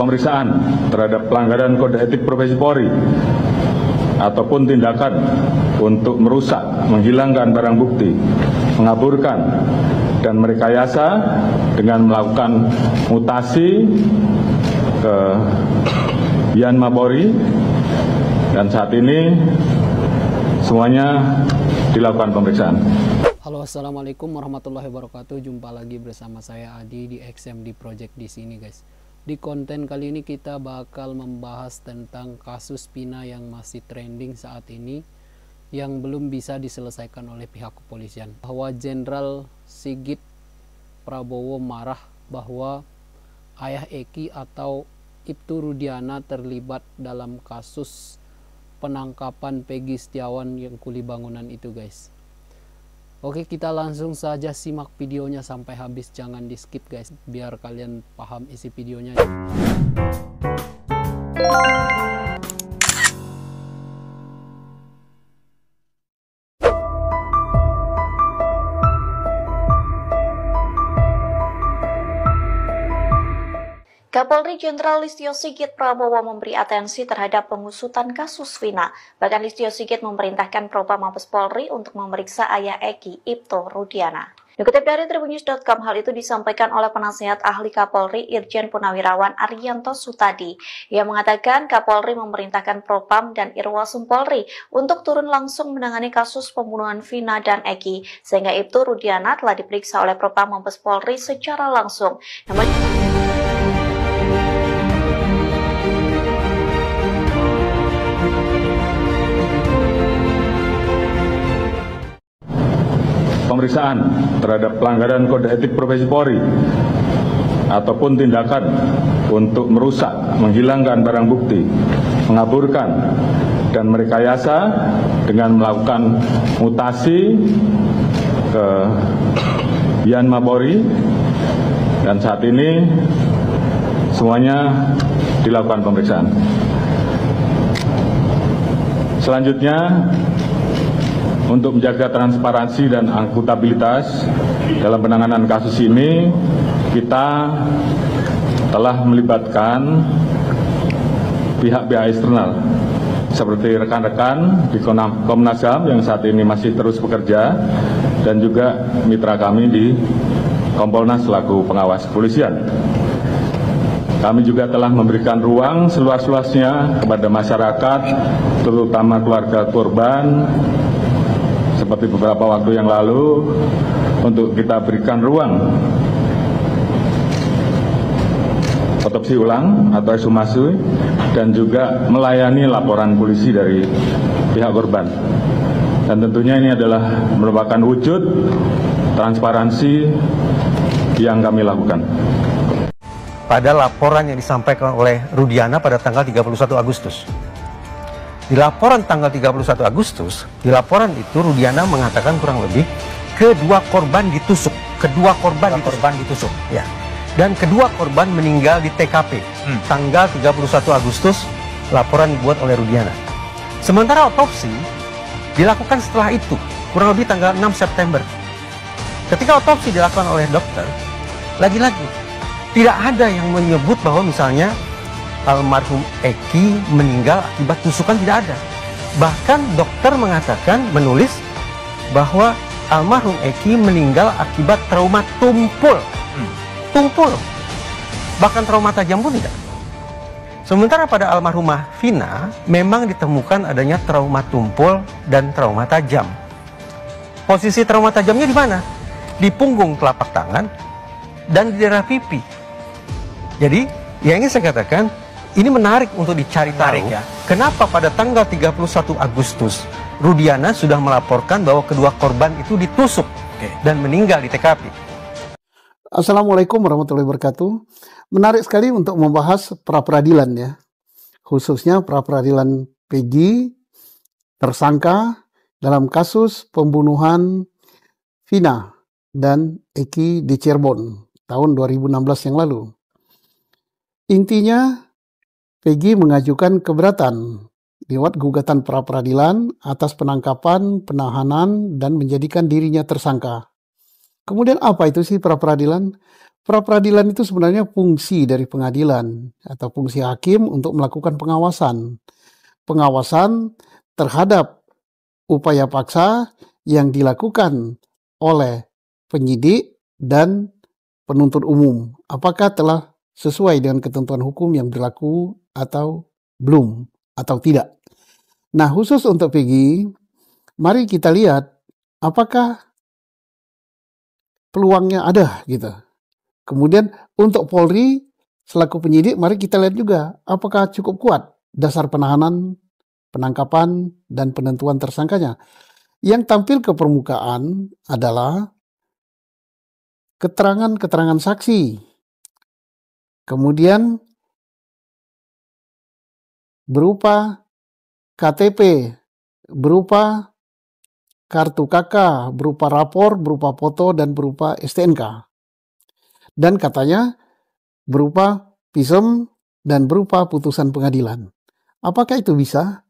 pemeriksaan terhadap pelanggaran kode etik profesi Polri ataupun tindakan untuk merusak, menghilangkan barang bukti, mengaburkan, dan merekayasa dengan melakukan mutasi ke Yanma Polri, dan saat ini semuanya dilakukan pemeriksaan. Halo, assalamualaikum warahmatullahi wabarakatuh. Jumpa lagi bersama saya Adi di XMD Project di sini, guys. Di konten kali ini kita bakal membahas tentang kasus Vina yang masih trending saat ini, yang belum bisa diselesaikan oleh pihak kepolisian. Bahwa Jenderal Sigit Prabowo marah bahwa ayah Eki atau Ibtu Rudiana terlibat dalam kasus penangkapan Peggy Setiawan yang kuli bangunan itu, guys. Oke, kita langsung saja simak videonya sampai habis, jangan di skip, guys, biar kalian paham isi videonya. Kapolri Jenderal Listio Sigit Prabowo memberi atensi terhadap pengusutan kasus Vina. Bahkan Listio Sigit memerintahkan Propam Mabes Polri untuk memeriksa ayah Eki, Ibtu Rudiana. Dikutip dari Tribunnews.com, hal itu disampaikan oleh penasihat ahli Kapolri Irjen Purnawirawan Arianto Sutadi. Ia mengatakan Kapolri memerintahkan Propam dan Irwasum Polri untuk turun langsung menangani kasus pembunuhan Vina dan Eki, sehingga Ibtu Rudiana telah diperiksa oleh Propam Mabes Polri secara langsung. Namun pemeriksaan terhadap pelanggaran kode etik profesi Polri ataupun tindakan untuk merusak, menghilangkan barang bukti, mengaburkan, dan merekayasa dengan melakukan mutasi ke Yanma Polri, dan saat ini semuanya dilakukan pemeriksaan. Selanjutnya, untuk menjaga transparansi dan akuntabilitas dalam penanganan kasus ini, kita telah melibatkan pihak-pihak eksternal seperti rekan-rekan di Komnas HAM yang saat ini masih terus bekerja, dan juga mitra kami di Kompolnas selaku pengawas kepolisian. Kami juga telah memberikan ruang seluas-luasnya kepada masyarakat, terutama keluarga korban, seperti beberapa waktu yang lalu, untuk kita berikan ruang otopsi ulang atau ekshumasi, dan juga melayani laporan polisi dari pihak korban. Dan tentunya ini adalah merupakan wujud transparansi yang kami lakukan. Pada laporan yang disampaikan oleh Rudiana pada tanggal 31 Agustus. Di laporan tanggal 31 Agustus, di laporan itu Rudiana mengatakan kurang lebih kedua korban ditusuk, ditusuk, ya. Dan kedua korban meninggal di TKP. Tanggal 31 Agustus laporan dibuat oleh Rudiana. Sementara otopsi dilakukan setelah itu, kurang lebih tanggal 6 September. Ketika otopsi dilakukan oleh dokter, lagi-lagi tidak ada yang menyebut bahwa misalnya almarhum Eki meninggal akibat tusukan, tidak ada. Bahkan dokter mengatakan, menulis bahwa almarhum Eki meninggal akibat trauma tumpul. Tumpul. Bahkan trauma tajam pun tidak. Sementara pada almarhumah Vina memang ditemukan adanya trauma tumpul dan trauma tajam. Posisi trauma tajamnya di mana? Di punggung telapak tangan dan di daerah pipi. Jadi, yang ingin saya katakan, ini menarik untuk dicari tahu, ya. Kenapa pada tanggal 31 Agustus Rudiana sudah melaporkan bahwa kedua korban itu ditusuk dan meninggal di TKP. Assalamualaikum warahmatullahi wabarakatuh. Menarik sekali untuk membahas pra-peradilan, ya. Khususnya pra-peradilan Peggy tersangka dalam kasus pembunuhan Vina dan Eki di Cirebon tahun 2016 yang lalu. Intinya, Peggy mengajukan keberatan lewat gugatan pra-peradilan atas penangkapan, penahanan, dan menjadikan dirinya tersangka. Kemudian apa itu sih pra-peradilan? Pra-peradilan itu sebenarnya fungsi dari pengadilan atau fungsi hakim untuk melakukan pengawasan. Pengawasan terhadap upaya paksa yang dilakukan oleh penyidik dan penuntut umum. Apakah telah sesuai dengan ketentuan hukum yang berlaku atau belum atau tidak. Nah, khusus untuk Peggy, mari kita lihat apakah peluangnya ada gitu. Kemudian untuk Polri selaku penyidik, mari kita lihat juga apakah cukup kuat dasar penahanan, penangkapan, dan penentuan tersangkanya. Yang tampil ke permukaan adalah keterangan-keterangan saksi, kemudian berupa KTP, berupa kartu KK, berupa rapor, berupa foto, dan berupa STNK. Dan katanya berupa visum dan berupa putusan pengadilan. Apakah itu bisa?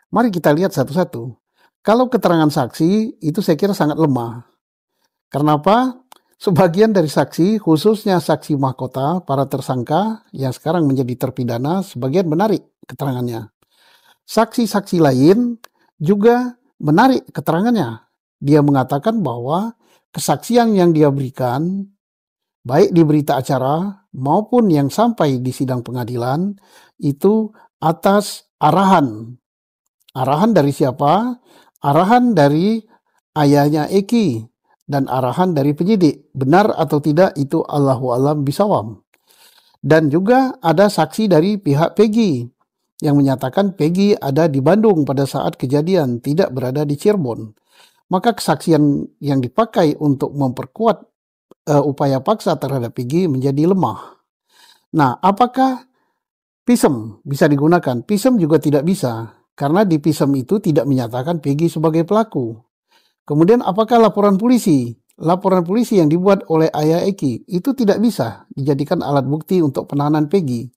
Mari kita lihat satu-satu. Kalau keterangan saksi itu saya kira sangat lemah. Karena apa? Sebagian dari saksi, khususnya saksi mahkota, para tersangka yang sekarang menjadi terpidana, sebagian menarik keterangannya. Saksi-saksi lain juga menarik keterangannya. Dia mengatakan bahwa kesaksian yang dia berikan, baik di berita acara maupun yang sampai di sidang pengadilan, itu atas arahan. Arahan dari siapa? Arahan dari ayahnya Eki dan arahan dari penyidik. Benar atau tidak itu Allahu a'lam bishawab. Dan juga ada saksi dari pihak Peggy yang menyatakan Peggy ada di Bandung pada saat kejadian, tidak berada di Cirebon. Maka kesaksian yang dipakai untuk memperkuat upaya paksa terhadap Peggy menjadi lemah. Nah, apakah visum bisa digunakan? Visum juga tidak bisa, karena di visum itu tidak menyatakan Peggy sebagai pelaku. Kemudian apakah laporan polisi? Laporan polisi yang dibuat oleh ayah Eki itu tidak bisa dijadikan alat bukti untuk penahanan Peggy.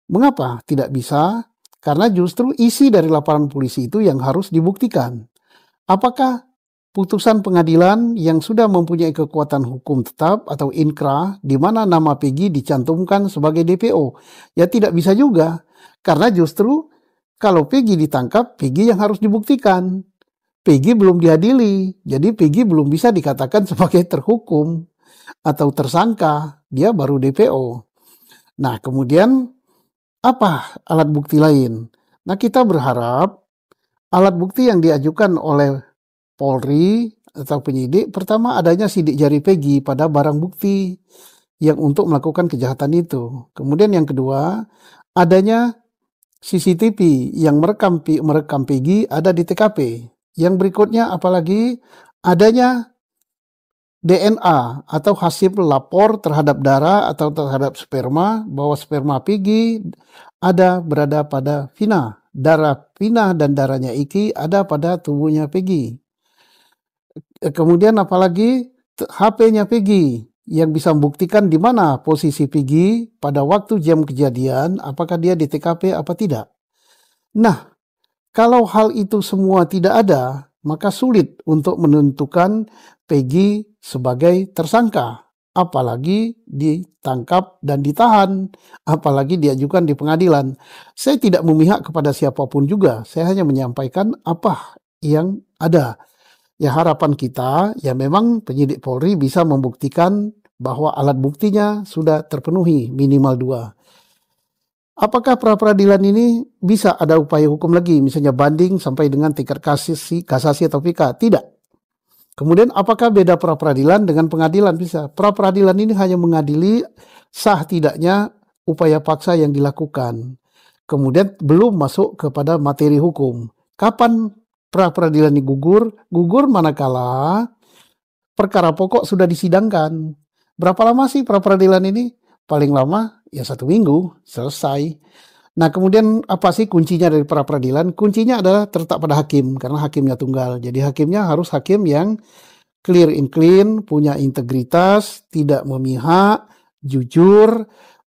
Mengapa tidak bisa? Karena justru isi dari laporan polisi itu yang harus dibuktikan. Apakah putusan pengadilan yang sudah mempunyai kekuatan hukum tetap atau inkrah di mana nama Peggy dicantumkan sebagai DPO? Ya tidak bisa juga, karena justru kalau Peggy ditangkap, Peggy yang harus dibuktikan. Peggy belum diadili, jadi Peggy belum bisa dikatakan sebagai terhukum atau tersangka, dia baru DPO. Nah, kemudian apa alat bukti lain? Nah, kita berharap alat bukti yang diajukan oleh Polri atau penyidik, pertama adanya sidik jari Peggy pada barang bukti yang untuk melakukan kejahatan itu. Kemudian yang kedua, adanya CCTV yang merekam Peggy ada di TKP. Yang berikutnya apalagi adanya DNA atau hasil lapor terhadap darah atau terhadap sperma, bahwa sperma Peggy berada pada Vina. Darah Vina dan darahnya Iki ada pada tubuhnya Peggy. Kemudian apalagi HP-nya Peggy yang bisa membuktikan di mana posisi Peggy pada waktu jam kejadian, apakah dia di TKP apa tidak. Nah, kalau hal itu semua tidak ada, maka sulit untuk menentukan Peggy sebagai tersangka, apalagi ditangkap dan ditahan, apalagi diajukan di pengadilan. Saya tidak memihak kepada siapapun juga, saya hanya menyampaikan apa yang ada. Ya, harapan kita ya memang penyidik Polri bisa membuktikan bahwa alat buktinya sudah terpenuhi minimal 2. Apakah pra-peradilan ini bisa ada upaya hukum lagi, misalnya banding sampai dengan tingkat kasasi atau PK? Tidak. Kemudian apakah beda pra-peradilan dengan pengadilan? Bisa. Pra-peradilan ini hanya mengadili sah tidaknya upaya paksa yang dilakukan. Kemudian belum masuk kepada materi hukum. Kapan pra-peradilan ini gugur? Gugur manakala perkara pokok sudah disidangkan. Berapa lama sih pra-peradilan ini? Paling lama ya 1 minggu selesai. Nah, kemudian apa sih kuncinya dari pra-peradilan? Kuncinya adalah terletak pada hakim, karena hakimnya tunggal. Jadi hakimnya harus hakim yang clear and clean, punya integritas, tidak memihak, jujur,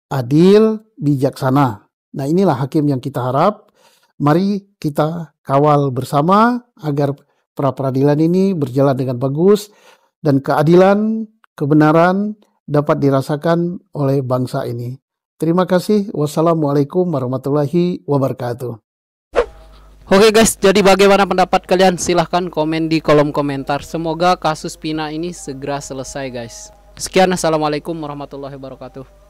adil, bijaksana. Nah, inilah hakim yang kita harap. Mari kita kawal bersama agar pra-peradilan ini berjalan dengan bagus, dan keadilan, kebenaran dapat dirasakan oleh bangsa ini. Terima kasih. Wassalamualaikum warahmatullahi wabarakatuh. Oke guys, jadi bagaimana pendapat kalian? Silahkan komen di kolom komentar. Semoga kasus Pina ini segera selesai guys. Sekian, assalamualaikum warahmatullahi wabarakatuh.